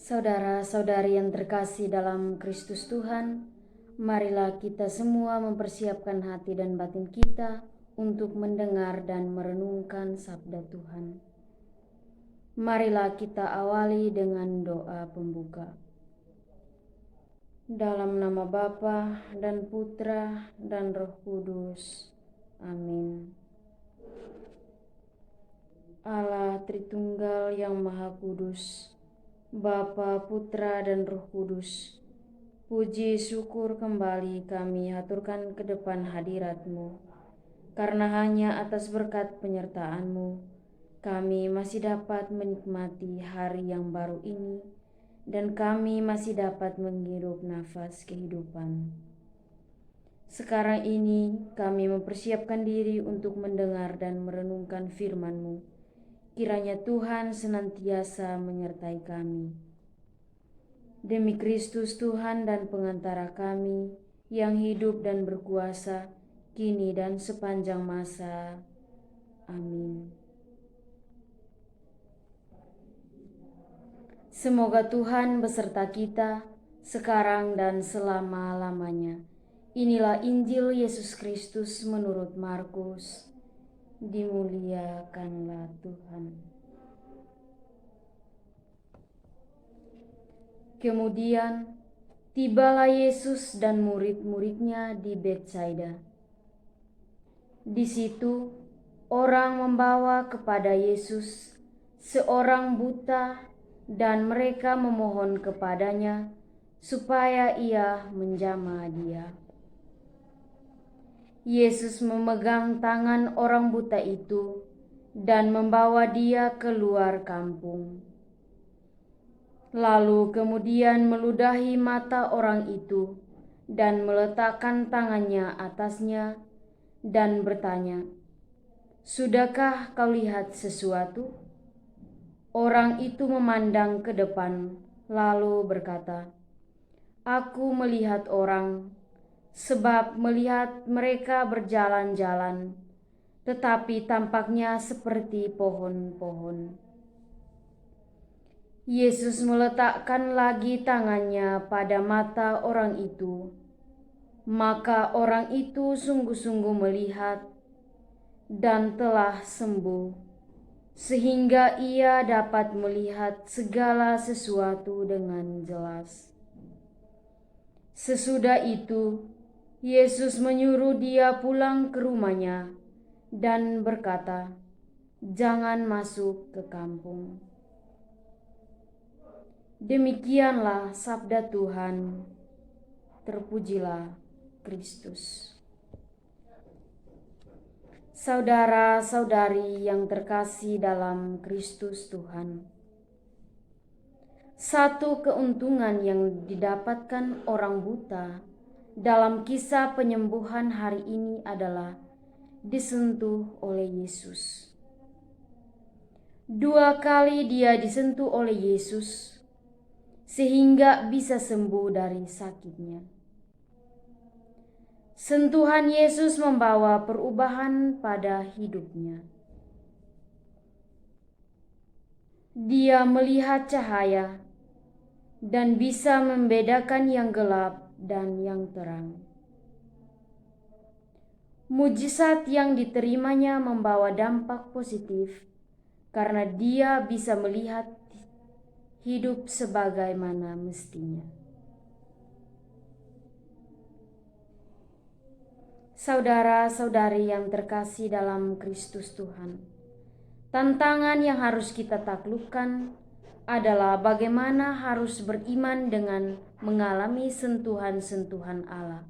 Saudara-saudari yang terkasih dalam Kristus Tuhan, marilah kita semua mempersiapkan hati dan batin kita untuk mendengar dan merenungkan sabda Tuhan. Marilah kita awali dengan doa pembuka. Dalam nama Bapa dan Putra dan Roh Kudus. Amin. Allah Tritunggal yang Maha Kudus, Bapa, Putra, dan Roh Kudus, puji syukur kembali kami haturkan ke depan hadirat-Mu, karena hanya atas berkat penyertaan-Mu, kami masih dapat menikmati hari yang baru ini, dan kami masih dapat menghirup nafas kehidupan. Sekarang ini kami mempersiapkan diri untuk mendengar dan merenungkan firman-Mu. Kiranya Tuhan senantiasa menyertai kami. Demi Kristus Tuhan dan pengantara kami, yang hidup dan berkuasa, kini dan sepanjang masa. Amin. Semoga Tuhan beserta kita, sekarang dan selama-lamanya. Inilah Injil Yesus Kristus menurut Markus. Dimuliakanlah Tuhan. Kemudian tibalah Yesus dan murid-muridnya di Betsaida. Di situ orang membawa kepada Yesus seorang buta, dan mereka memohon kepadanya supaya ia menjamah dia. Yesus memegang tangan orang buta itu dan membawa dia keluar kampung. Lalu kemudian meludahi mata orang itu dan meletakkan tangannya atasnya dan bertanya, "Sudahkah kau lihat sesuatu?" Orang itu memandang ke depan lalu berkata, "Aku melihat orang, sebab melihat mereka berjalan-jalan, tetapi tampaknya seperti pohon-pohon." Yesus meletakkan lagi tangannya pada mata orang itu, maka orang itu sungguh-sungguh melihat dan telah sembuh, sehingga ia dapat melihat segala sesuatu dengan jelas. Sesudah itu, Yesus menyuruh dia pulang ke rumahnya dan berkata, "Jangan masuk ke kampung." Demikianlah sabda Tuhan. Terpujilah Kristus. Saudara-saudari yang terkasih dalam Kristus Tuhan, satu keuntungan yang didapatkan orang buta dalam kisah penyembuhan hari ini adalah disentuh oleh Yesus. 2 kali dia disentuh oleh Yesus sehingga bisa sembuh dari sakitnya. Sentuhan Yesus membawa perubahan pada hidupnya. Dia melihat cahaya dan bisa membedakan yang gelap dan yang terang. Mujizat yang diterimanya membawa dampak positif karena dia bisa melihat hidup sebagaimana mestinya. Saudara-saudari yang terkasih dalam Kristus Tuhan, tantangan yang harus kita taklukkan adalah bagaimana harus beriman dengan mengalami sentuhan-sentuhan Allah.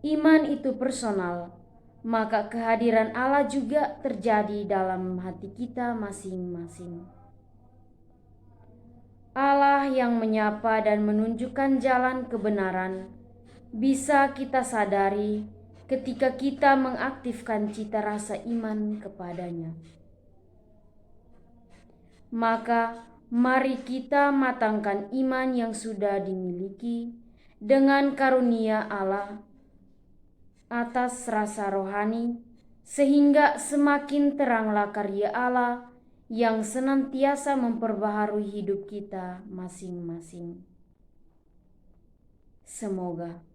Iman itu personal, maka kehadiran Allah juga terjadi dalam hati kita masing-masing. Allah yang menyapa dan menunjukkan jalan kebenaran bisa kita sadari ketika kita mengaktifkan cita rasa iman kepadanya. Maka mari kita matangkan iman yang sudah dimiliki dengan karunia Allah atas rasa rohani, sehingga semakin teranglah karya Allah yang senantiasa memperbaharui hidup kita masing-masing. Semoga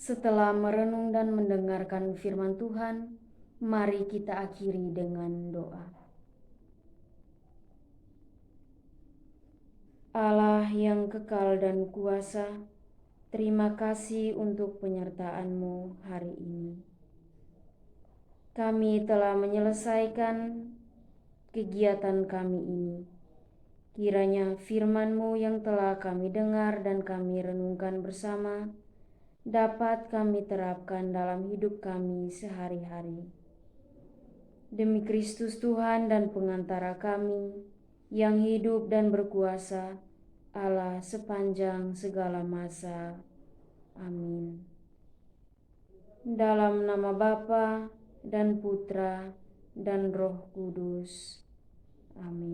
setelah merenung dan mendengarkan firman Tuhan, mari kita akhiri dengan doa. Allah yang kekal dan kuasa, terima kasih untuk penyertaan-Mu hari ini. Kami telah menyelesaikan kegiatan kami ini. Kiranya firman-Mu yang telah kami dengar dan kami renungkan bersama dapat kami terapkan dalam hidup kami sehari-hari. Demi Kristus Tuhan dan pengantara kami, yang hidup dan berkuasa, Allah sepanjang segala masa. Amin. Dalam nama Bapa dan Putra dan Roh Kudus. Amin.